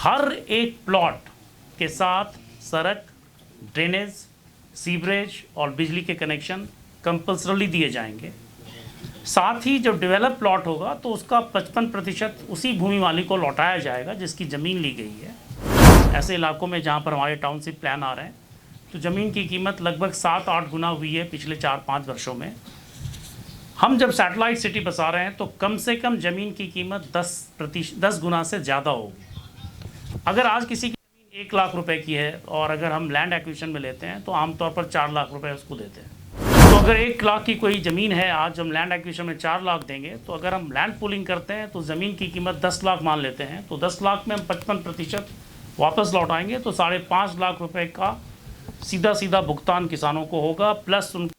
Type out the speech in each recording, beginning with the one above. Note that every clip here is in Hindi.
हर एक प्लॉट के साथ सड़क, ड्रेनेज, सीवरेज और बिजली के कनेक्शन कंपल्सरली दिए जाएंगे। साथ ही जब डेवलप प्लॉट होगा तो उसका 55% उसी भूमि मालिक को लौटाया जाएगा जिसकी ज़मीन ली गई है। ऐसे इलाकों में जहाँ पर हमारे टाउनशिप प्लान आ रहे हैं तो ज़मीन की कीमत लगभग 7-8 गुना हुई है पिछले 4-5 वर्षों में। हम जब सैटेलाइट सिटी बसा रहे हैं तो कम से कम ज़मीन की कीमत 10 गुना से ज़्यादा होगी। अगर आज किसी की ज़मीन 1 लाख रुपए की है और अगर हम लैंड एक्विजिशन में लेते हैं तो आमतौर पर 4 लाख रुपए उसको देते हैं। तो अगर 1 लाख की कोई ज़मीन है, आज हम लैंड एक्विजिशन में 4 लाख देंगे, तो अगर हम लैंड पूलिंग करते हैं तो ज़मीन की कीमत 10 लाख मान लेते हैं, तो 10 लाख में हम 55% वापस लौटाएंगे तो 5.5 लाख रुपए का सीधा भुगतान किसानों को होगा। प्लस उनको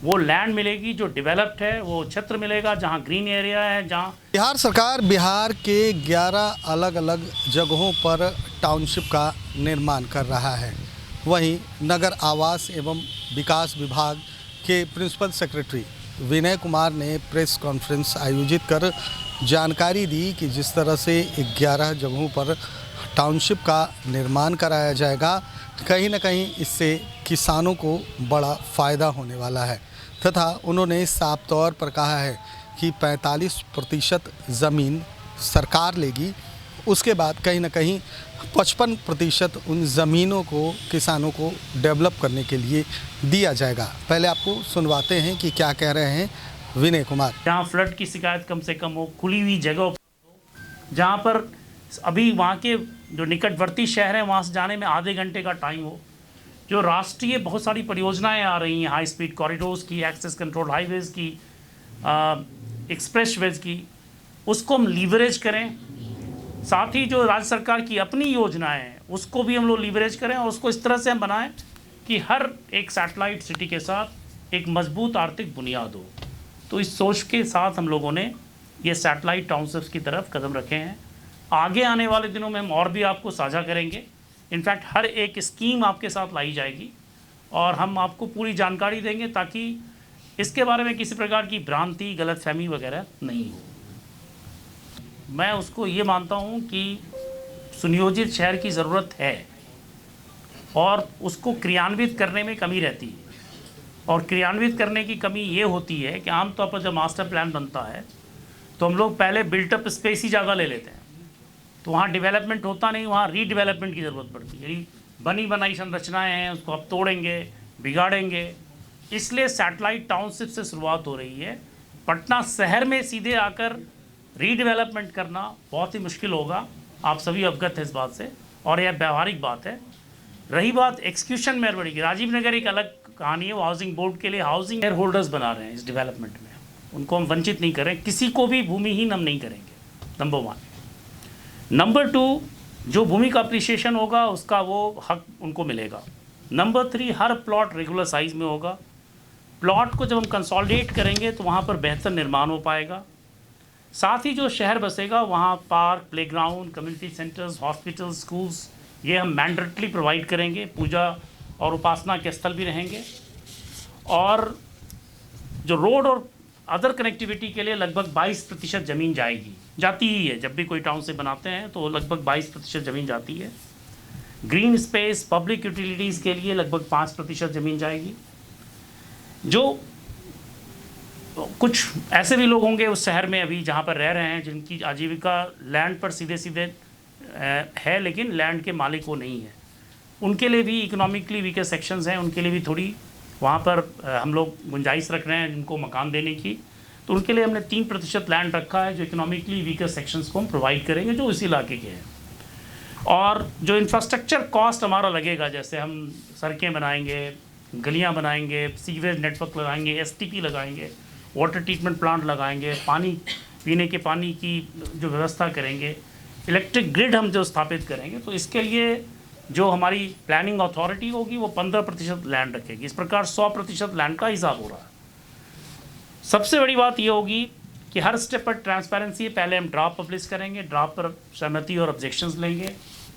वो लैंड मिलेगी जो डेवलप्ड है, वो क्षेत्र मिलेगा जहाँ ग्रीन एरिया है, जहाँ बिहार सरकार बिहार के 11 अलग अलग जगहों पर टाउनशिप का निर्माण कर रहा है। वहीं नगर आवास एवं विकास विभाग के प्रिंसिपल सेक्रेटरी विनय कुमार ने प्रेस कॉन्फ्रेंस आयोजित कर जानकारी दी कि जिस तरह से 11 जगहों पर टाउनशिप का निर्माण कराया जाएगा, कहीं ना कहीं इससे किसानों को बड़ा फ़ायदा होने वाला है तथा उन्होंने साफ तौर पर कहा है कि 45% ज़मीन सरकार लेगी, उसके बाद कहीं ना कहीं 55% उन ज़मीनों को किसानों को डेवलप करने के लिए दिया जाएगा। पहले आपको सुनवाते हैं कि क्या कह रहे हैं विनय कुमार। जहाँ फ्लड की शिकायत कम से कम हो, खुली हुई जगह हो, जहाँ पर अभी वहाँ के जो निकटवर्ती शहर हैं वहाँ से जाने में आधे घंटे का टाइम हो, जो राष्ट्रीय बहुत सारी परियोजनाएं आ रही हैं, हाई स्पीड कॉरिडोर्स की, एक्सेस कंट्रोल हाईवेज़ की, एक्सप्रेसवेज की, उसको हम लीवरेज करें। साथ ही जो राज्य सरकार की अपनी योजनाएं हैं उसको भी हम लोग लीवरेज करें और उसको इस तरह से हम बनाएं कि हर एक सैटेलाइट सिटी के साथ एक मजबूत आर्थिक बुनियाद हो। तो इस सोच के साथ हम लोगों ने ये सैटेलाइट टाउनशिप्स की तरफ कदम रखे हैं। आगे आने वाले दिनों में हम और भी आपको साझा करेंगे। इनफैक्ट हर एक स्कीम आपके साथ लाई जाएगी और हम आपको पूरी जानकारी देंगे ताकि इसके बारे में किसी प्रकार की भ्रांति, गलतफहमी वगैरह नहीं हो। मैं उसको ये मानता हूँ कि सुनियोजित शहर की ज़रूरत है और उसको क्रियान्वित करने में कमी रहती है। और क्रियान्वित करने की कमी ये होती है कि आमतौर पर जब मास्टर प्लान बनता है तो हम लोग पहले बिल्टअप स्पेस ही ज़्यादा ले लेते हैं, तो वहाँ डेवलपमेंट होता नहीं, वहाँ रीडेवलपमेंट की ज़रूरत पड़ती है। बनी बनाई संरचनाएँ हैं, उसको अब तोड़ेंगे, बिगाड़ेंगे। इसलिए सैटेलाइट टाउनशिप से शुरुआत हो रही है। पटना शहर में सीधे आकर रीडेवलपमेंट करना बहुत ही मुश्किल होगा, आप सभी अवगत हैं इस बात से, और यह व्यवहारिक बात है। रही बात एक्सक्यूशन में बढ़ेगी, राजीव नगर एक अलग कहानी है। वो हाउसिंग बोर्ड के लिए हाउसिंग शेयर होल्डर्स बना रहे हैं इस डेवलपमेंट में, उनको हम वंचित नहीं करें, किसी को भी भूमिहीन हम नहीं करेंगे, नंबर 1। नंबर 2, जो भूमि का अप्रिसिएशन होगा उसका वो हक उनको मिलेगा। नंबर 3, हर प्लॉट रेगुलर साइज़ में होगा। प्लॉट को जब हम कंसोलिडेट करेंगे तो वहाँ पर बेहतर निर्माण हो पाएगा। साथ ही जो शहर बसेगा वहाँ park, playground, community centres, hospital, schools, ये हम मैंडेटली प्रोवाइड करेंगे। पूजा और उपासना के स्थल भी रहेंगे। और जो रोड और अदर कनेक्टिविटी के लिए लगभग 22% ज़मीन जाती ही है। जब भी कोई टाउन से बनाते हैं तो लगभग 22% ज़मीन जाती है। ग्रीन स्पेस, पब्लिक यूटिलिटीज़ के लिए लगभग 5% ज़मीन जाएगी। जो कुछ ऐसे भी लोग होंगे उस शहर में अभी जहाँ पर रह रहे हैं जिनकी आजीविका लैंड पर सीधे है लेकिन लैंड के मालिक वो नहीं है, उनके लिए भी इकोनॉमिकली वीकर सेक्शंस हैं, उनके लिए भी थोड़ी वहाँ पर हम लोग गुंजाइश रख रहे हैं जिनको मकान देने की। तो उनके लिए हमने 3% लैंड रखा है जो इकोनॉमिकली वीकर सेक्शंस को हम प्रोवाइड करेंगे जो इस इलाके के हैं। और जो इंफ्रास्ट्रक्चर कॉस्ट हमारा लगेगा, जैसे हम सड़कें बनाएंगे, गलियाँ बनाएंगे, सीवरेज नेटवर्क लगाएंगे, STP लगाएंगे, वाटर ट्रीटमेंट प्लांट लगाएंगे, पानी पीने के पानी की जो व्यवस्था करेंगे, इलेक्ट्रिक ग्रिड हम जो स्थापित करेंगे, तो इसके लिए जो हमारी प्लानिंग अथॉरिटी होगी वो 15% लैंड रखेगी। इस प्रकार 100% लैंड का हिसाब हो रहा है। सबसे बड़ी बात ये होगी कि हर स्टेप पर ट्रांसपेरेंसी है। पहले हम ड्राफ्ट पब्लिश करेंगे, ड्राफ्ट पर सहमति और ऑब्जेक्शंस लेंगे।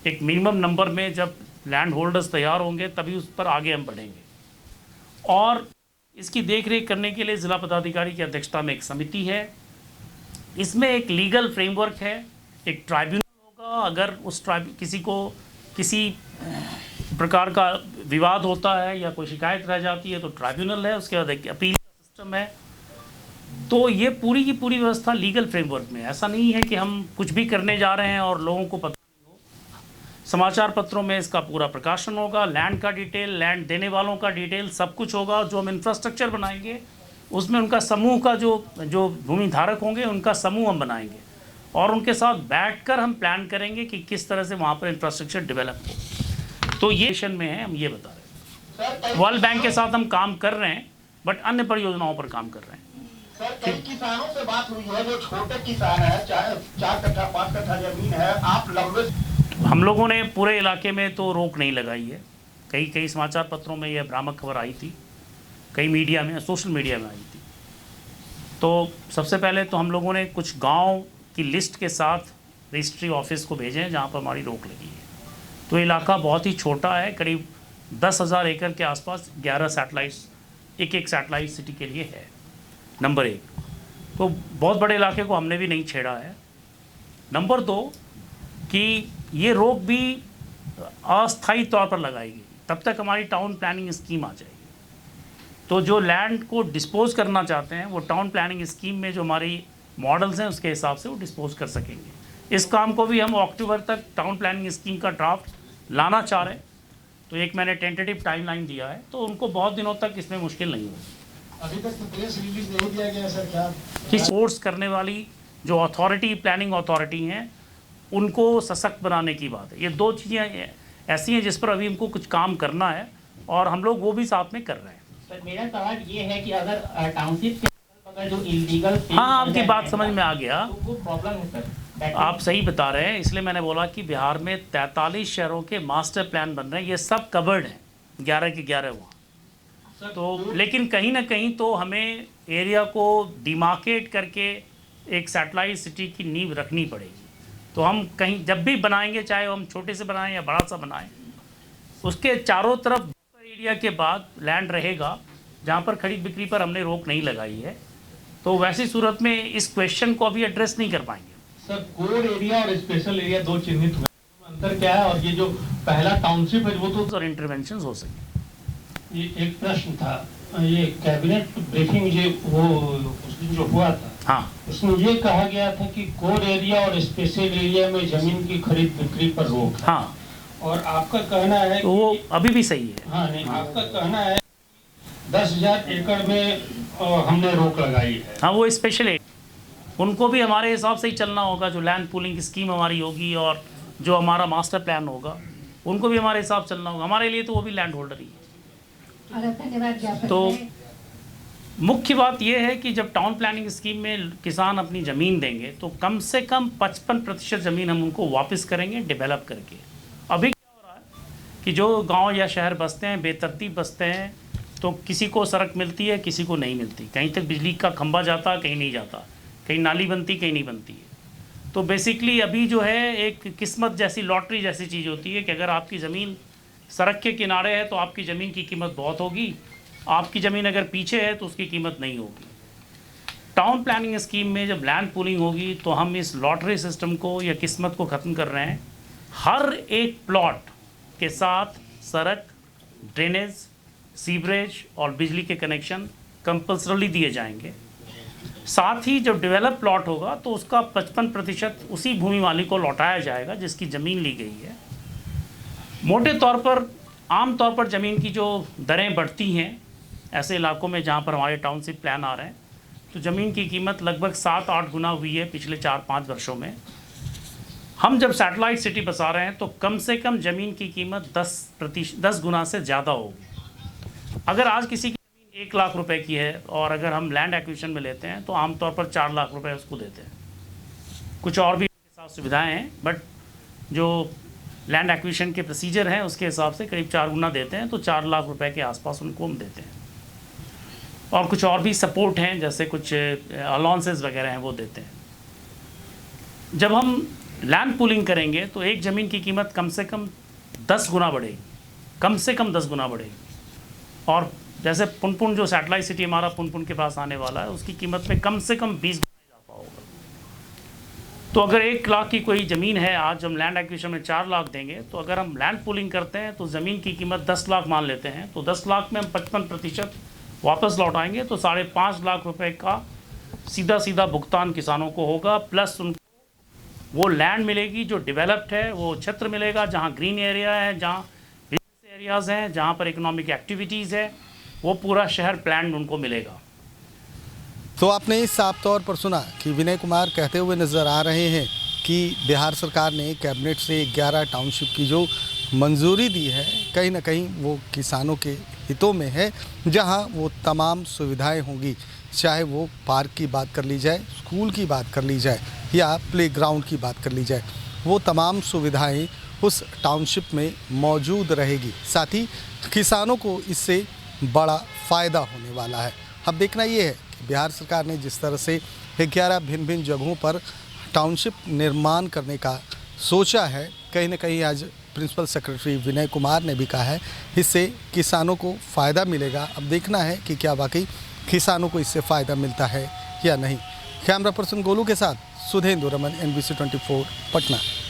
एक मिनिमम नंबर में जब लैंड होल्डर्स तैयार होंगे तभी उस पर आगे हम बढ़ेंगे। और इसकी देखरेख करने के लिए ज़िला पदाधिकारी की अध्यक्षता में एक समिति है। इसमें एक लीगल फ्रेमवर्क है, एक ट्राइब्यूनल होगा अगर उस ट्राइब किसी को किसी प्रकार का विवाद होता है या कोई शिकायत रह जाती है तो ट्राइब्यूनल है, उसके बाद एक अपील का सिस्टम है। तो ये पूरी की पूरी व्यवस्था लीगल फ्रेमवर्क में, ऐसा नहीं है कि हम कुछ भी करने जा रहे हैं और लोगों को पता नहीं हो। समाचार पत्रों में इसका पूरा प्रकाशन होगा, लैंड का डिटेल, लैंड देने वालों का डिटेल, सब कुछ होगा। जो हम इंफ्रास्ट्रक्चर बनाएंगे उसमें उनका समूह का जो भूमि धारक होंगे उनका समूह हम बनाएंगे और उनके साथ बैठकर हम प्लान करेंगे कि किस तरह से वहाँ पर इंफ्रास्ट्रक्चर डेवलप हो। तो ये मिशन में है, हम ये बता रहे हैं। वर्ल्ड बैंक के साथ हम काम कर रहे हैं, बट अन्य परियोजनाओं पर काम कर रहे हैं। सर, कई किसानों से बात हुई है जो छोटे किसान है, चाहे 4 कट्ठा 5 कट्ठा जमीन है, आप लंबे। हम लोगों ने पूरे इलाके में तो रोक नहीं लगाई है। कई समाचार पत्रों में यह भ्रामक खबर आई थी, कई मीडिया में, सोशल मीडिया में आई थी। तो सबसे पहले तो हम लोगों ने कुछ गांव की लिस्ट के साथ रजिस्ट्री ऑफिस को भेजे हैं जहां पर हमारी रोक लगी है। तो इलाका बहुत ही छोटा है, करीब 10,000 एकड़ के आसपास 11 सैटेलाइट्स, एक सैटेलाइट सिटी के लिए है। नंबर 1, तो बहुत बड़े इलाके को हमने भी नहीं छेड़ा है। नंबर 2 कि ये रोक भी अस्थायी तौर पर लगाएगी, तब तक हमारी टाउन प्लानिंग स्कीम आ जाएगी। तो जो लैंड को डिस्पोज करना चाहते हैं वो टाउन प्लानिंग स्कीम में जो हमारी मॉडल्स हैं उसके हिसाब से वो डिस्पोज कर सकेंगे। इस काम को भी हम अक्टूबर तक टाउन प्लानिंग स्कीम का ड्राफ्ट लाना चाह रहे हैं। तो एक मैंने टेंटेटिव टाइमलाइन दिया है, तो उनको बहुत दिनों तक इसमें मुश्किल नहीं होगी। अभी तक तो प्रेस रिलीज नहीं दिया गया सर, क्या किस फोर्स करने वाली जो अथॉरिटी, प्लानिंग अथॉरिटी हैं, उनको सशक्त बनाने की बात है। ये 2 चीज़ें ऐसी हैं जिस पर अभी हमको कुछ काम करना है और हम लोग वो भी साथ में कर रहे हैं। सर, मेरा सवाल ये है कि अगर टाउनशिप के अगर जो इलीगल, हाँ, आपकी बात समझ में आ गया, तो वो प्रॉब्लम है सर। आप सही बता रहे हैं। इसलिए मैंने बोला कि बिहार में 43 शहरों के मास्टर प्लान बन रहे हैं, ये सब कवर्ड हैं, 11 के 11 वहाँ। तो लेकिन कहीं ना कहीं तो हमें एरिया को डिमार्केट करके एक सैटेलाइट सिटी की नींव रखनी पड़ेगी। तो हम कहीं जब भी बनाएंगे, चाहे हम छोटे से बनाएं या बड़ा सा बनाएं, उसके चारों तरफ एरिया के बाद लैंड रहेगा जहाँ पर खरीद बिक्री पर हमने रोक नहीं लगाई है। तो वैसी सूरत में इस क्वेश्चन को अभी एड्रेस नहीं कर पाएंगे। सर, कोर एरिया और स्पेशल एरिया 2 चिन्हित हुए, अंतर क्या है? और ये जो पहला टाउनशिप है वो तो और इंटरवेंशन हो सके। ये एक प्रश्न था, ये कैबिनेट ब्रीफिंग वो उस दिन जो हुआ था, हाँ, उसमें ये कहा गया था कि कोर एरिया और स्पेशल एरिया में जमीन की खरीद बिक्री पर रोक है। हाँ, और आपका कहना है तो वो अभी भी सही है। हाँ नहीं, आपका कहना है 10,000 एकड़ में हमने रोक लगाई है। हाँ, वो स्पेशल है, उनको भी हमारे हिसाब से ही चलना होगा। जो लैंड पूलिंग स्कीम हमारी होगी और जो हमारा मास्टर प्लान होगा, उनको भी हमारे हिसाब चलना होगा। हमारे लिए तो वो भी लैंड होल्डर ही है। तो मुख्य बात यह है कि जब टाउन प्लानिंग स्कीम में किसान अपनी ज़मीन देंगे तो कम से कम 55% ज़मीन हम उनको वापस करेंगे डेवलप करके। अभी क्या हो रहा है कि जो गांव या शहर बसते हैं, बेतरतीब बसते हैं, तो किसी को सड़क मिलती है, किसी को नहीं मिलती, कहीं तक बिजली का खंभा जाता, कहीं नहीं जाता, कहीं नाली बनती, कहीं नहीं बनती है। तो बेसिकली अभी जो है एक किस्मत जैसी, लॉटरी जैसी चीज़ होती है कि अगर आपकी ज़मीन सड़क के किनारे है तो आपकी ज़मीन की कीमत बहुत होगी, आपकी ज़मीन अगर पीछे है तो उसकी कीमत नहीं होगी। टाउन प्लानिंग स्कीम में जब लैंड पूलिंग होगी तो हम इस लॉटरी सिस्टम को या किस्मत को ख़त्म कर रहे हैं। हर एक प्लॉट के साथ सड़क, ड्रेनेज, सीवरेज और बिजली के कनेक्शन कंपल्सरली दिए जाएंगे। साथ ही जब डेवलप प्लॉट होगा तो उसका 55% उसी भूमि मालिक को लौटाया जाएगा जिसकी ज़मीन ली गई है। मोटे तौर पर, आम तौर पर ज़मीन की जो दरें बढ़ती हैं ऐसे इलाकों में जहाँ पर हमारे टाउनशिप प्लान आ रहे हैं, तो ज़मीन की कीमत लगभग 7-8 गुना हुई है पिछले 4-5 वर्षों में। हम जब सैटेलाइट सिटी बसा रहे हैं तो कम से कम ज़मीन की कीमत 10 गुना से ज़्यादा होगी। अगर आज किसी की ज़मीन 1 लाख रुपए की है और अगर हम लैंड एक्विजिशन में लेते हैं तो आमतौर पर 4 लाख रुपए उसको देते हैं। कुछ और भी उनके साथ सुविधाएँ हैं, बट जो लैंड एक्विजिशन के प्रोसीजर हैं उसके हिसाब से करीब 4 गुना देते हैं, तो 4 लाख रुपए के आसपास उनको हम देते हैं। और कुछ और भी सपोर्ट हैं, जैसे कुछ अलाउंसेस वगैरह हैं, वो देते हैं। जब हम लैंड पूलिंग करेंगे तो एक ज़मीन की कीमत कम से कम 10 गुना बढ़ेगी, कम से कम 10 गुना बढ़ेगी। और जैसे पुनपुन जो सैटेलाइट सिटी हमारा पुनपुन के पास आने वाला है, उसकी कीमत में कम से कम 20 गुना इजाफा होगा। तो अगर 1 लाख की कोई ज़मीन है, आज हम लैंड एक्विजिशन में 4 लाख देंगे, तो अगर हम लैंड पूलिंग करते हैं तो ज़मीन की कीमत 10 लाख मान लेते हैं, तो 10 लाख में हम 55% वापस लौटाएंगे, तो 5.5 लाख रुपए का सीधा सीधा भुगतान किसानों को होगा। प्लस उनको वो लैंड मिलेगी जो डेवलप्ड है, वो क्षेत्र मिलेगा जहाँ ग्रीन एरिया है, जहाँ बिजनेस एरियाज़ हैं, जहाँ पर इकोनॉमिक एक्टिविटीज़ है, वो पूरा शहर प्लान उनको मिलेगा। तो आपने साफ तौर पर सुना कि विनय कुमार कहते हुए नज़र आ रहे हैं कि बिहार सरकार ने कैबिनेट से 11 टाउनशिप की जो मंजूरी दी है, कहीं ना कहीं वो किसानों के हितों में है, जहां वो तमाम सुविधाएं होंगी, चाहे वो पार्क की बात कर ली जाए, स्कूल की बात कर ली जाए या प्लेग्राउंड की बात कर ली जाए, वो तमाम सुविधाएं उस टाउनशिप में मौजूद रहेगी। साथ ही किसानों को इससे बड़ा फ़ायदा होने वाला है। अब देखना ये है कि बिहार सरकार ने जिस तरह से 11 भिन्न भिन्न जगहों पर टाउनशिप निर्माण करने का सोचा है, कहीं ना कहीं आज प्रिंसिपल सेक्रेटरी विनय कुमार ने भी कहा है इससे किसानों को फ़ायदा मिलेगा। अब देखना है कि क्या वाकई किसानों को इससे फ़ायदा मिलता है या नहीं। कैमरा पर्सन गोलू के साथ सुधेंदु रमन, NBC 24 पटना।